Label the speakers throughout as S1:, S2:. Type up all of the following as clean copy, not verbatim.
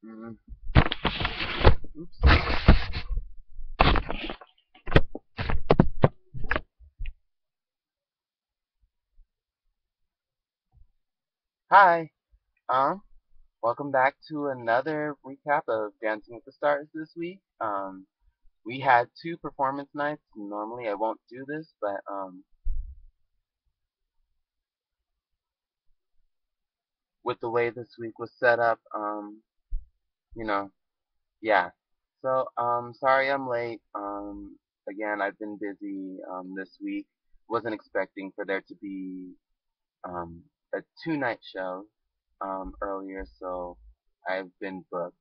S1: Mm, oops. Hi. Um, Welcome back to another recap of Dancing with the Stars this week. We had two performance nights. Normally I won't do this, but with the way this week was set up, you know, yeah. So, sorry I'm late. Again, I've been busy this week. Wasn't expecting for there to be um a two-night show earlier, so I've been booked.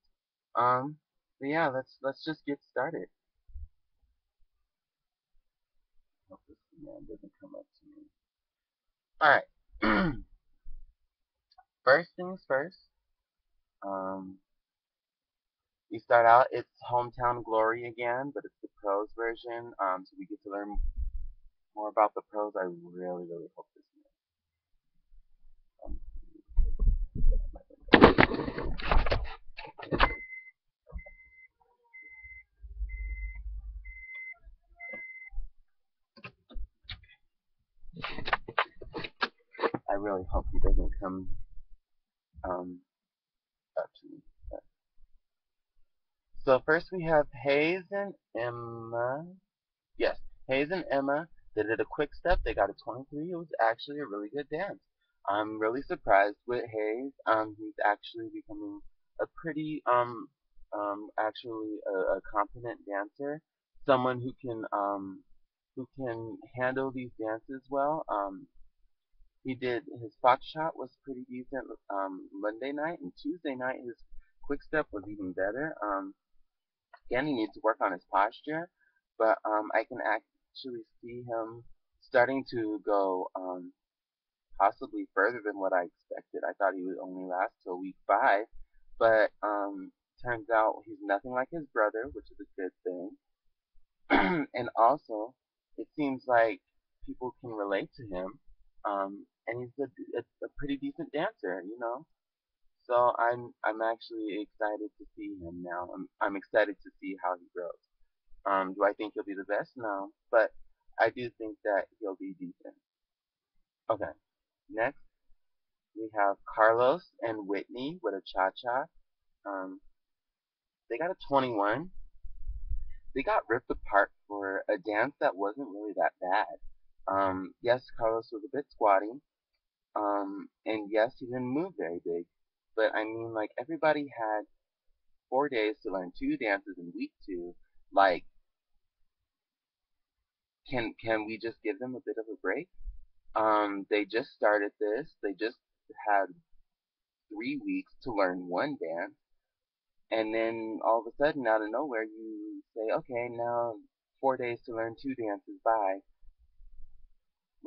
S1: Um, but yeah, let's just get started. Hope this man doesn't come up to me. All right. First things first. Um, we start out. It's Hometown Glory again, but it's the pros version. So we get to learn more about the pros. I really hope this. Um, I really hope he doesn't come um up to me. So first we have Hayes and Emma. Yes, Hayes and Emma. They did a quick step. They got a 23. It was actually a really good dance. I'm really surprised with Hayes. He's actually becoming a pretty actually a competent dancer. Someone who can handle these dances well. He did his foxtrot was pretty decent Monday night, and Tuesday night his quick step was even better. Again, he needs to work on his posture, but I can actually see him starting to go possibly further than what I expected. I thought he would only last till week 5, but turns out he's nothing like his brother, which is a good thing. And also, it seems like people can relate to him, and he's a pretty decent dancer, you know. So I'm actually excited to see him now. I'm excited to see how he grows. Do I think he'll be the best? No, but I do think that he'll be decent. Okay, next we have Carlos and Whitney with a cha-cha. Um, they got a 21. They got ripped apart for a dance that wasn't really that bad. Yes, Carlos was a bit squatty. And yes, he didn't move very big. But I mean, like everybody had 4 days to learn two dances in week 2. Like, can we just give them a bit of a break? They just started this. They just had 3 weeks to learn one dance, and then all of a sudden, out of nowhere, you say, okay, now 4 days to learn two dances. Bye.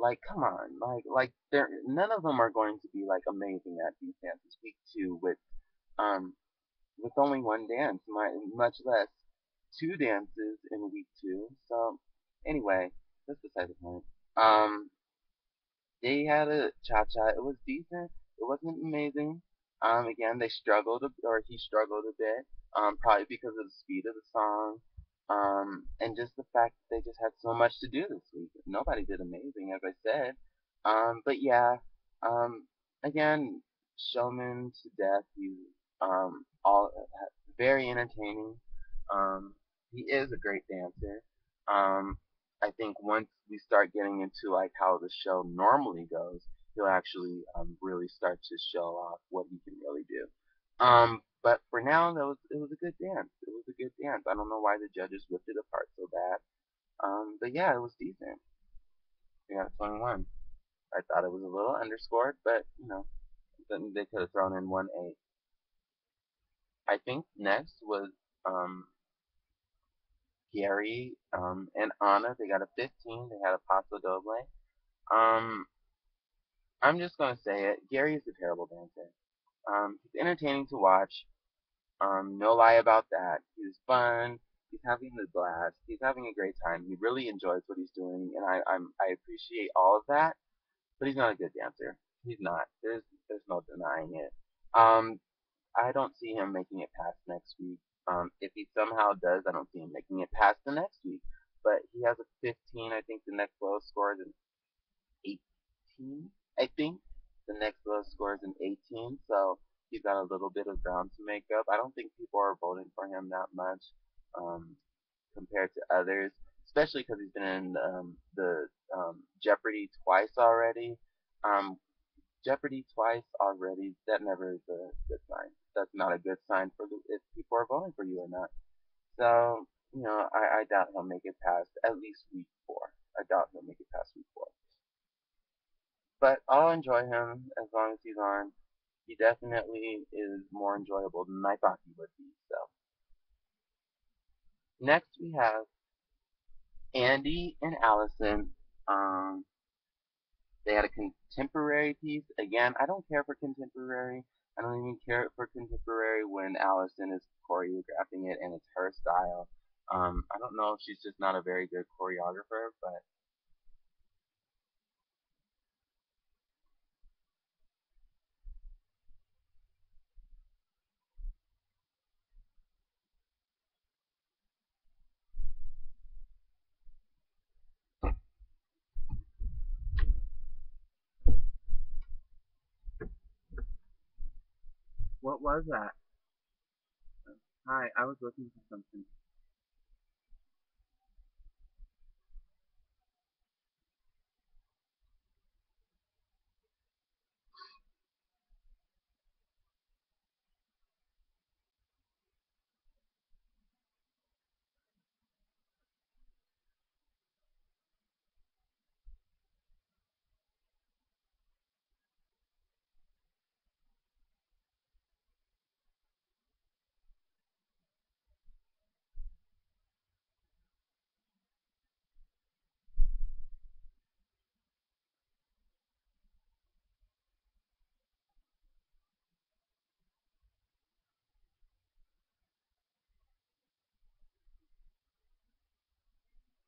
S1: Like, come on, like they're none of them are going to be like amazing at these dances. Week 2 um with only one dance, much less two dances in week 2. So anyway, that's beside the point. Um, they had a cha-cha. It was decent. It wasn't amazing. Again, they struggled, or he struggled a bit. Probably because of the speed of the song. And just the fact that they just had so much to do this week. Nobody did amazing, as I said. But yeah. Um, again, showman to death. He's all very entertaining. Um, he is a great dancer. Um, I think once we start getting into like how the show normally goes, he'll actually really start to show off what he can really do. But for now, it was a good dance. It was a good dance. I don't know why the judges ripped it apart so bad. But yeah, it was decent. Yeah, 21. I thought it was a little underscored, but you know, then they could have thrown in 1 8. I think next was um, Gary and Anna. They got a 15. They had a paso doble. Um, I'm just gonna say it. Gary is a terrible dancer. He's entertaining to watch. No lie about that. He's fun. He's having a blast. He's having a great time. He really enjoys what he's doing, and I appreciate all of that. But he's not a good dancer. He's not. There's no denying it. Um, I don't see him making it past next week. If he somehow does, I don't see him making it past the next week. But he has a 15. I think the next lowest score is an 18. I think the next lowest score is an 18. So he's got a little bit of ground to make up. I don't think people are voting for him that much um, compared to others, especially because he's been in the Jeopardy twice already. Um, Jeopardy twice already, that never is a good sign. That's not a good sign for if people are voting for you or not. So, I doubt he'll make it past at least week 4. I doubt he'll make it past week 4. But I'll enjoy him as long as he's on. He definitely is more enjoyable than I thought he would be. So, next we have Andy and Allison. Um, They had a contemporary piece. Again, I don't care for contemporary. I don't even care for contemporary when Allison is choreographing it and it's her style. I don't know if she's just not a very good choreographer, but what was that? Hi, I was looking for something.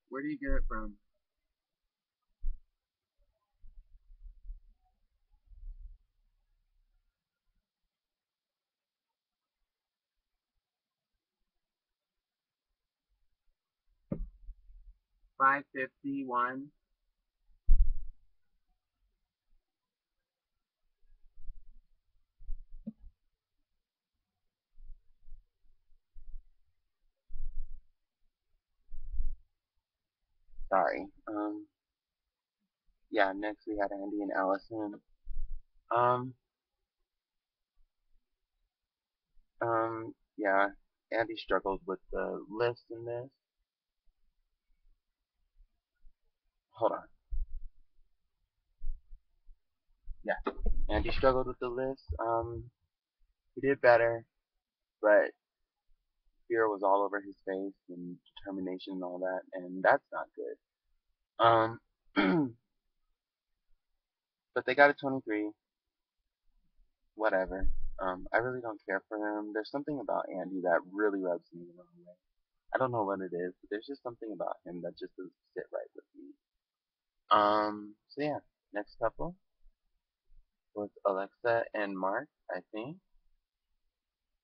S1: Where do you get it from? $5.51. Sorry. Yeah. Next we had Andy and Allison. Um, yeah. Andy struggled with the lifts in this. Hold on. Yeah. Andy struggled with the lifts. He did better, but fear was all over his face and determination and all that, and that's not good. But they got a 23. Whatever. I really don't care for him. There's something about Andy that really rubs me the wrong way. I don't know what it is, but there's just something about him that just doesn't sit right with me. So yeah, next couple was Alexa and Mark, I think.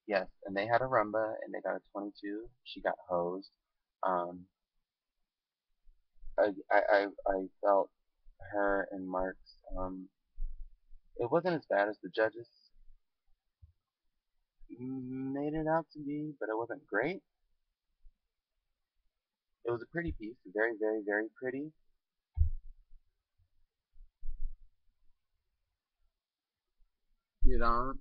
S1: Yes, and they had a rumba and they got a 22. She got hosed. Um, I felt her and Mark's it wasn't as bad as the judges made it out to be, but it wasn't great. It was a pretty piece, very, very, very pretty. You know,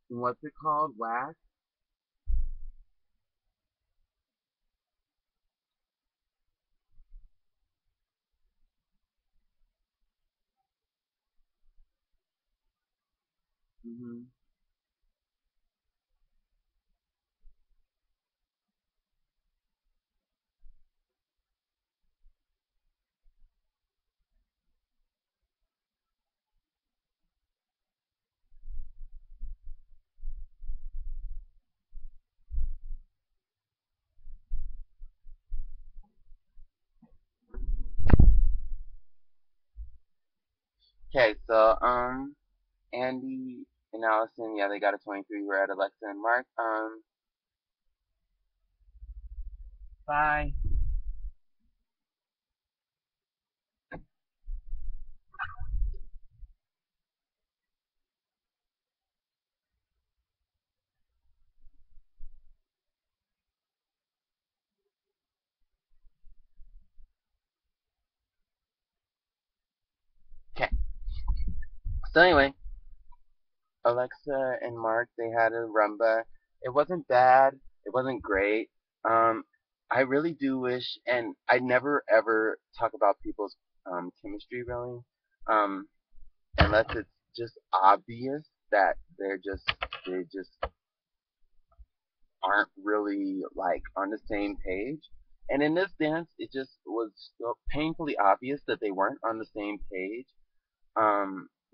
S1: what's it called? Wax? Hmm. Okay, so Andy and Allison, yeah, they got a 23. We're at Alexa and Mark. Bye. Okay. So anyway, Alexa and Mark, they had a rumba. It wasn't bad. It wasn't great. Um, I really do wish, and I never ever talk about people's chemistry really, um, unless it's just obvious that they just aren't really like on the same page. And in this dance, it just was so painfully obvious that they weren't on the same page.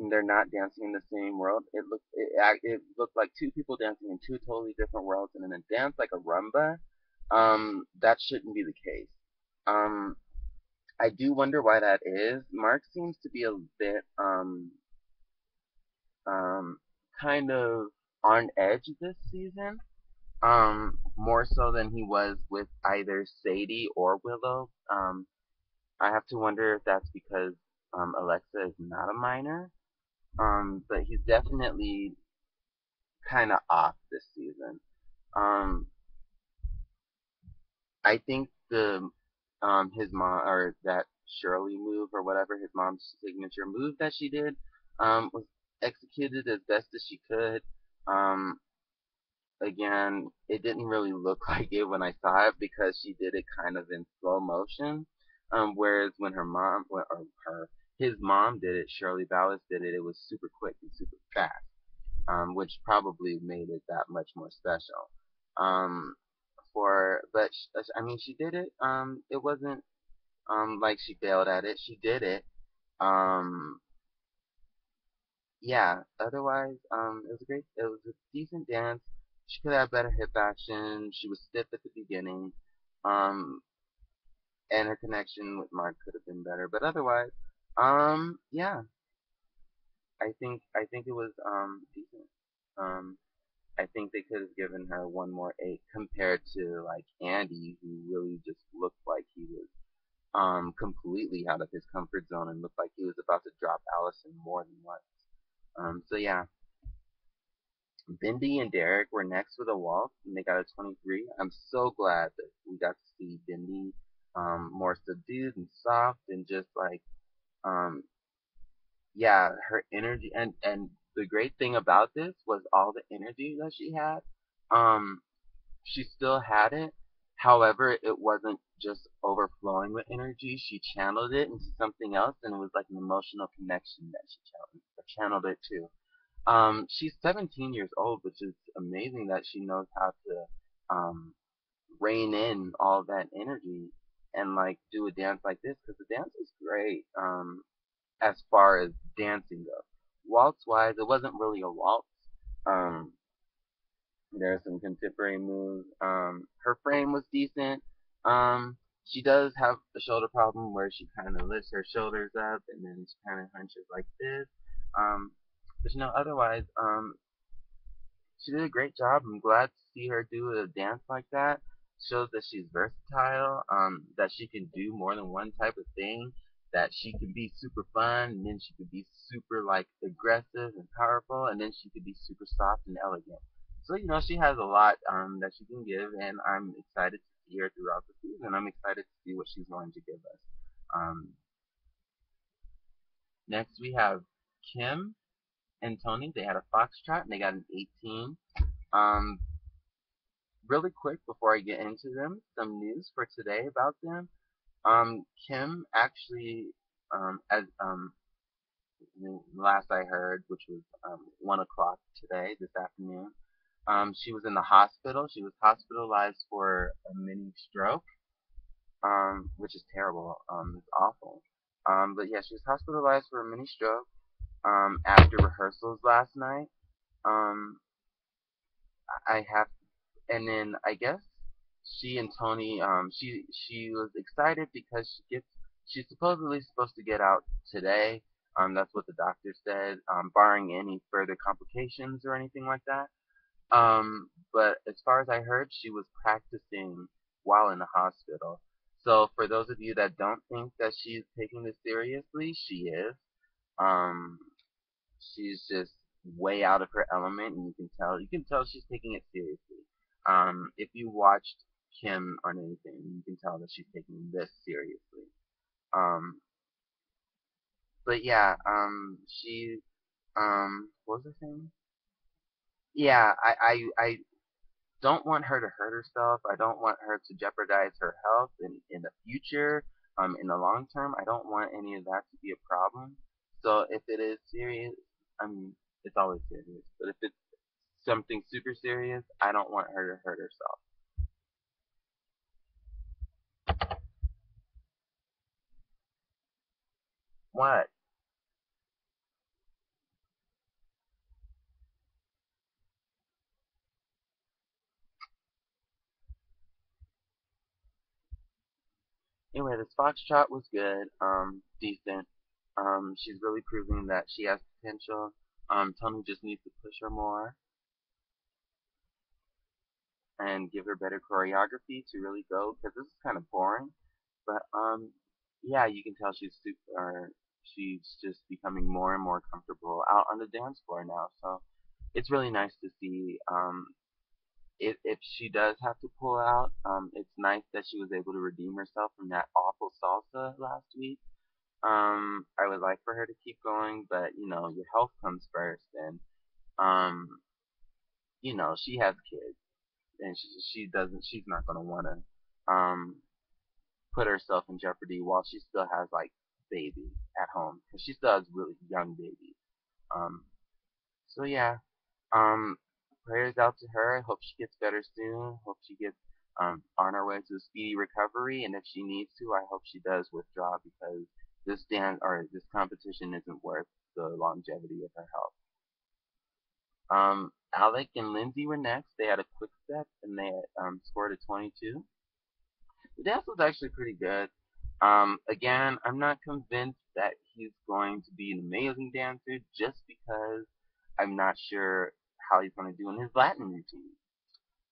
S1: They're not dancing in the same world. It looked like two people dancing in two totally different worlds. And in a dance like a rumba, that shouldn't be the case. Um, I do wonder why that is. Mark seems to be a bit um, kind of on edge this season. More so than he was with either Sadie or Willow. I have to wonder if that's because Alexa is not a minor. But he's definitely kind of off this season. Um, I think the his mom or that Shirley move or whatever his mom's signature move that she did was executed as best as she could. Um, Again, it didn't really look like it when I saw it because she did it kind of in slow motion. Whereas when his mom did it, Shirley Ballas did it, it was super quick and super fast, which probably made it that much more special. But I mean, she did it. It wasn't like she failed at it. She did it. Um, yeah, otherwise, it was a decent dance. She could have better hip action. She was stiff at the beginning. Um, and her connection with Mark could have been better. But otherwise, yeah, I think it was, decent. Um, I think they could have given her one more 8 compared to, like, Andy, who really just looked like he was, completely out of his comfort zone and looked like he was about to drop Allison more than once. So yeah, Bindi and Derek were next with a waltz, and they got a 23. I'm so glad that we got to see Bindi more subdued and soft and just like, um, yeah, her energy. And the great thing about this was all the energy that she had. Um, she still had it. However, it wasn't just overflowing with energy. She channeled it into something else, and it was like an emotional connection that she channeled it to. She's 17 years old, which is amazing that she knows how to rein in all that energy and like do a dance like this because the dance was great. As far as dancing goes, waltz wise, it wasn't really a waltz. Um, there are some contemporary moves. Her frame was decent. She does have a shoulder problem where she kind of lifts her shoulders up and then she kind of hunches like this. Um, but otherwise, she did a great job. I'm glad to see her do a dance like that. Shows that she's versatile, that she can do more than one type of thing, that she can be super fun, and then she could be super like aggressive and powerful, and then she could be super soft and elegant. So she has a lot that she can give, and I'm excited to see her throughout the season. I'm excited to see what she's going to give us. Um, Next we have Kim and Tony. They had a foxtrot, and they got an 18. Um, Really quick before I get into them, some news for today about them. Kim actually, as last I heard, which was 1 o'clock today, this afternoon, she was in the hospital. She was hospitalized for a mini stroke, which is terrible. It's awful. But yeah, she was hospitalized for a mini stroke after rehearsals last night. Um, I have and then I guess she and Tony, she was excited because she's supposedly supposed to get out today, That's what the doctor said, barring any further complications or anything like that. But as far as I heard, she was practicing while in the hospital. So for those of you that don't think that she's taking this seriously, she is. Um, she's just way out of her element, and you can tell she's taking it seriously. If you watched Kim on anything, you can tell that she's taking this seriously. Um, but yeah, what was I saying? Yeah, I don't want her to hurt herself. I don't want her to jeopardize her health in the future, in the long term. I don't want any of that to be a problem. So if it is serious, I mean, it's always serious. But if it's something super serious, I don't want her to hurt herself. What? Anyway, this Foxtrot was good, decent. She's really proving that she has potential. Tony just needs to push her more and give her better choreography to really go, because this is kind of boring. But yeah, you can tell she's just becoming more and more comfortable out on the dance floor now. So it's really nice to see. If she does have to pull out, it's nice that she was able to redeem herself from that awful salsa last week. I would like for her to keep going, but your health comes first, and um, she has kids, and she's not gonna wanna um put herself in jeopardy while she still has like babies at home, because she still has really young babies. Um, so yeah, um, prayers out to her. I hope she gets better soon. Hope she gets on her way to a speedy recovery, and if she needs to, I hope she does withdraw, because this competition isn't worth the longevity of her health. Alec and Lindsay were next. They had a quick step and they scored a 22. The dance was actually pretty good. Again, I'm not convinced that he's going to be an amazing dancer, just because I'm not sure how he's going to do in his Latin routine.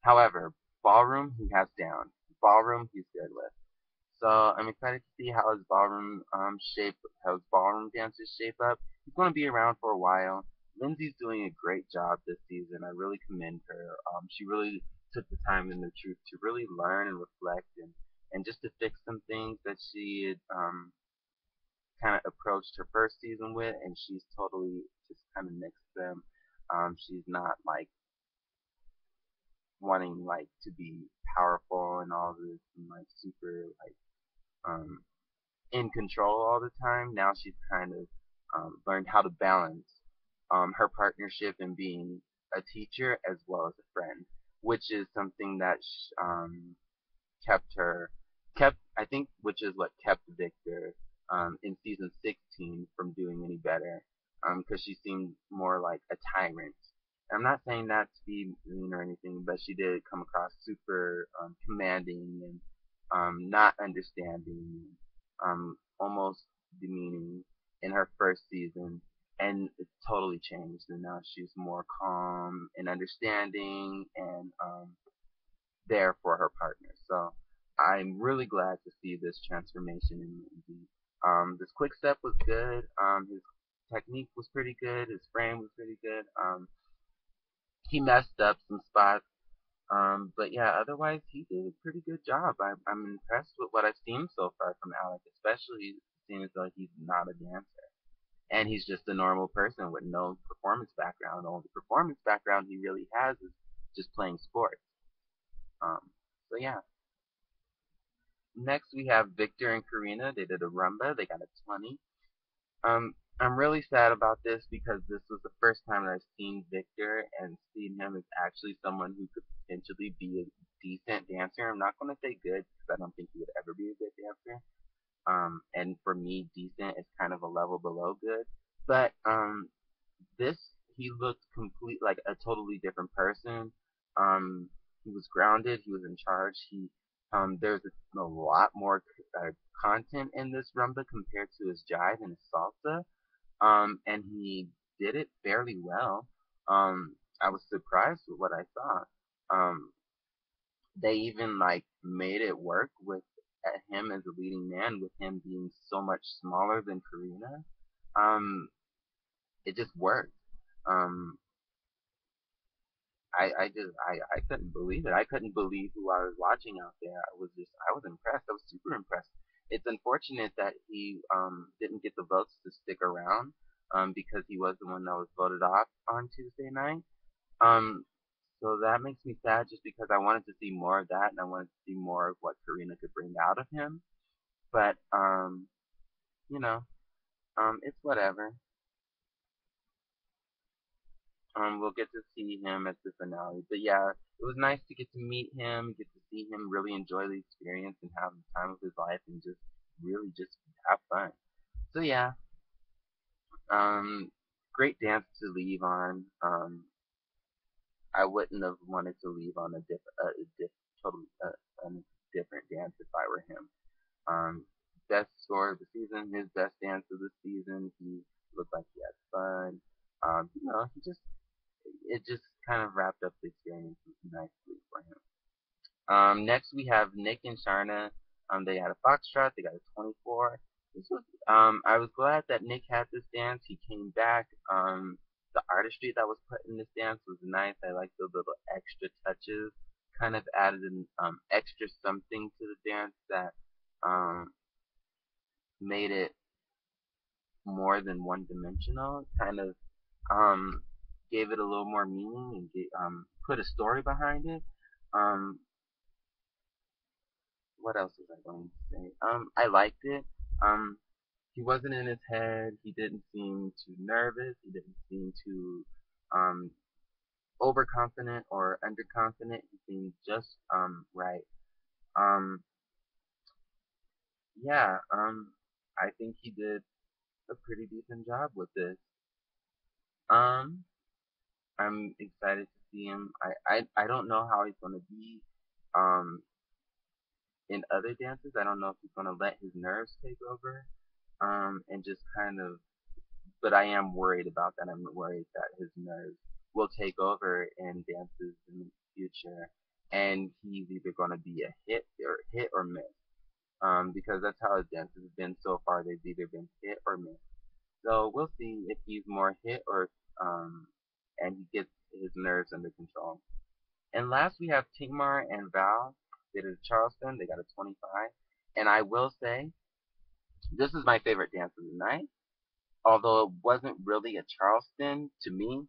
S1: However, ballroom he has down. Ballroom he's good with. So I'm excited to see how his ballroom dancers shape up. He's going to be around for a while. Lindsay's doing a great job this season. I really commend her. She really took the time and the truth to really learn and reflect, and just to fix some things that she had kind of approached her first season with, and she's totally just kind of nixed them. She's not like wanting like to be powerful and all this and like super like um in control all the time. Now she's kind of learned how to balance her partnership and being a teacher as well as a friend, which is something that kept her kept I think which is what kept Victor in season 16 from doing any better, because she seemed more like a tyrant. And I'm not saying that to be mean or anything, but she did come across super commanding and not understanding, almost demeaning in her first season, and it's totally changed, and now she's more calm and understanding and there for her partner. So I'm really glad to see this transformation in Lindsay. This quick step was good. His technique was pretty good. His frame was pretty good. He messed up some spots, but yeah, otherwise he did a pretty good job. I'm impressed with what I've seen so far from Alec, especially seeing as though he's not a dancer. And he's just a normal person with no performance background. The only performance background he really has is just playing sports. So yeah. Next we have Victor and Karina. They did a rumba. They got a 20. I'm really sad about this, because this was the first time that I've seen Victor and seen him as actually someone who could potentially be a decent dancer. I'm not going to say good, because I don't think he would ever be a good dancer. And for me, decent is kind of a level below good. But this, he looked like a totally different person. He was grounded. He was in charge. There's a lot more content in this rumba compared to his jive and his salsa. And he did it fairly well. I was surprised with what I saw. Um, they even like made it work with him as a leading man, with him being so much smaller than Karina. Um, it just worked. Um, I couldn't believe it. I couldn't believe who I was watching out there. I was impressed. I was super impressed. It's unfortunate that he didn't get the votes to stick around because he was the one that was voted off on Tuesday night. Um, so that makes me sad just because I wanted to see more of that and I wanted to see more of what Karina could bring out of him. But you know, it's whatever. We'll get to see him at the finale. But yeah, it was nice to get to meet him, get to see him really enjoy the experience and have the time of his life and just really just have fun. So yeah, um, great dance to leave on. I wouldn't have wanted to leave on totally a different dance if I were him. Best score of the season, his best dance of the season. He looked like he had fun. He just it just kind of wrapped up the experience nicely for him. Next we have Nick and Sharna. They had a foxtrot. They got a 24. I was glad that Nick had this dance. He came back. The artistry that was put in this dance was nice. I liked the little extra touches. Kind of added an extra something to the dance that um, made it more than one dimensional. Kind of um, gave it a little more meaning and put a story behind it. Um, what else was I going to say? I liked it. Um, he wasn't in his head. He didn't seem too nervous. He didn't seem too um, overconfident or underconfident. He seemed just right. Um, yeah. I think he did a pretty decent job with this. Um, I'm excited to see him. I don't know how he's gonna be um in other dances. I don't know if he's gonna let his nerves take over and just kind of, but I am worried about that. I'm worried that his nerves will take over in dances in the future and he's either gonna be a hit or miss. Because that's how his dances have been so far. They've either been hit or miss. So we'll see if he's more hit or um and he gets his nerves under control. And last we have Tingmar and Val. They did Charleston. They got a 25. And I will say, this is my favorite dance of the night. Although it wasn't really a Charleston to me.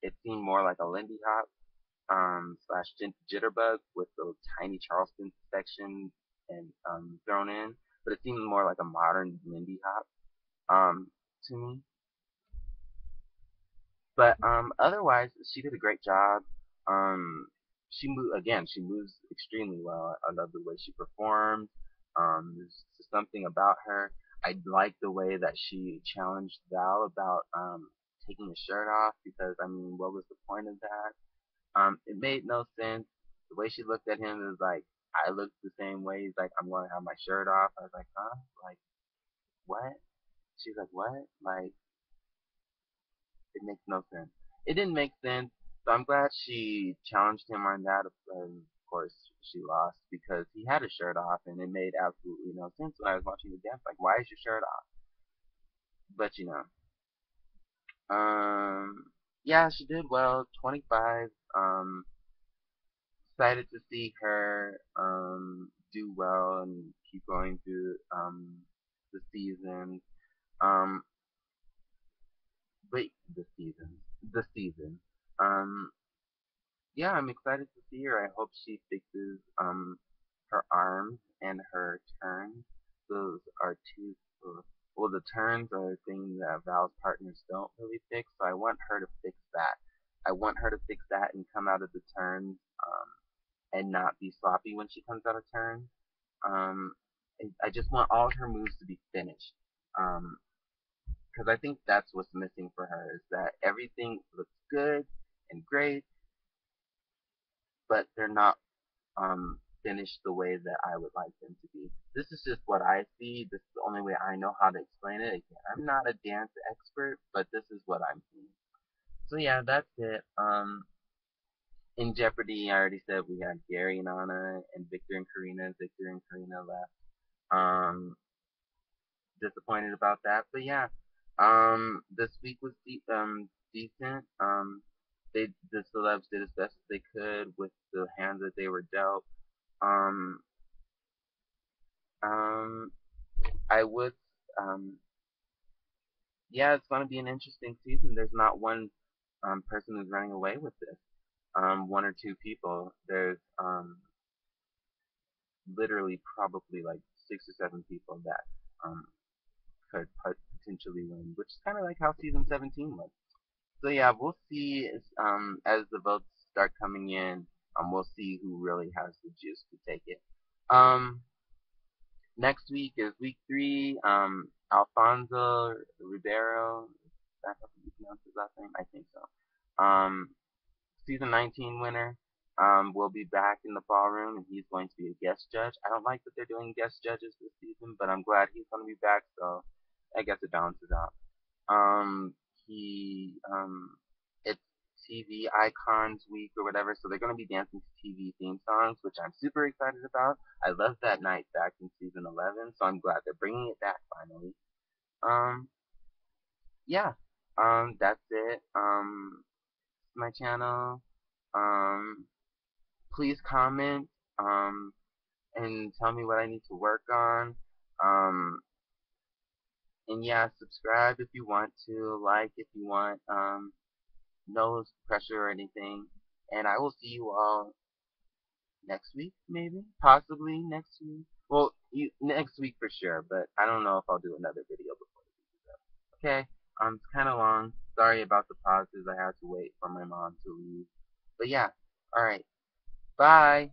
S1: It seemed more like a Lindy Hop slash Jitterbug with the tiny Charleston section and thrown in. But it seemed more like a modern Lindy Hop to me. But otherwise, she did a great job. She moved again. She moves extremely well. I love the way she performed. There's something about her. I like the way that she challenged Val about taking his shirt off because I mean, what was the point of that? It made no sense. The way she looked at him is like I looked the same way. He's like, I'm going to have my shirt off. I was like, huh? Like what? She's like, what? Like it makes no sense. It didn't make sense. So I'm glad she challenged him on that. Of course, she lost because he had his shirt off, and it made absolutely no sense when I was watching the dance. Like, why is your shirt off? But yeah, she did well. 25. Excited to see her do well and keep going through the season. Um, but the season. Um, yeah, I'm excited to see her. I hope she fixes her arms and her turns. Those are two. Well, the turns are a thing that Val's partners don't really fix, so I want her to fix that. I want her to fix that and come out of the turns and not be sloppy when she comes out of turns. Um, I just want all her moves to be finished. Um, because I think that's what's missing for her is that everything looks good and great, but they're not finished the way that I would like them to be. This is just what I see. This is the only way I know how to explain it. Again, I'm not a dance expert, but this is what I'm seeing. So yeah, that's it. In Jeopardy, I already said we had Gary and Anna and Victor and Karina. Victor and Karina left. Disappointed about that, but yeah. This week was decent. The celebs did as best as they could with the hands that they were dealt. Um, um, I would, yeah, it's going to be an interesting season. There's not one person who's running away with this. One or two people. There's literally probably like 6 or 7 people that could potentially win, which is kind of like how season 17 was. So yeah, we'll see as the votes start coming in. We'll see who really has the juice to take it. Next week is week 3. Alfonso Ribeiro. Is that how you pronounce his last name? I think so. Season 19 winner. Will be back in the ballroom, and he's going to be a guest judge. I don't like that they're doing guest judges this season, but I'm glad he's going to be back, so I guess it balances out. It's TV Icons Week or whatever, so they're going to be dancing to TV theme songs, which I'm super excited about. I loved that night back in season 11, so I'm glad they're bringing it back finally. Yeah, that's it. My channel. Please comment, and tell me what I need to work on. And yeah, subscribe if you want to, like if you want, no pressure or anything. And I will see you all next week, maybe? Possibly next week? Well, next week for sure, but I don't know if I'll do another video before the week is up. Okay, it's kind of long. Sorry about the pauses. I had to wait for my mom to leave. But yeah, alright. Bye!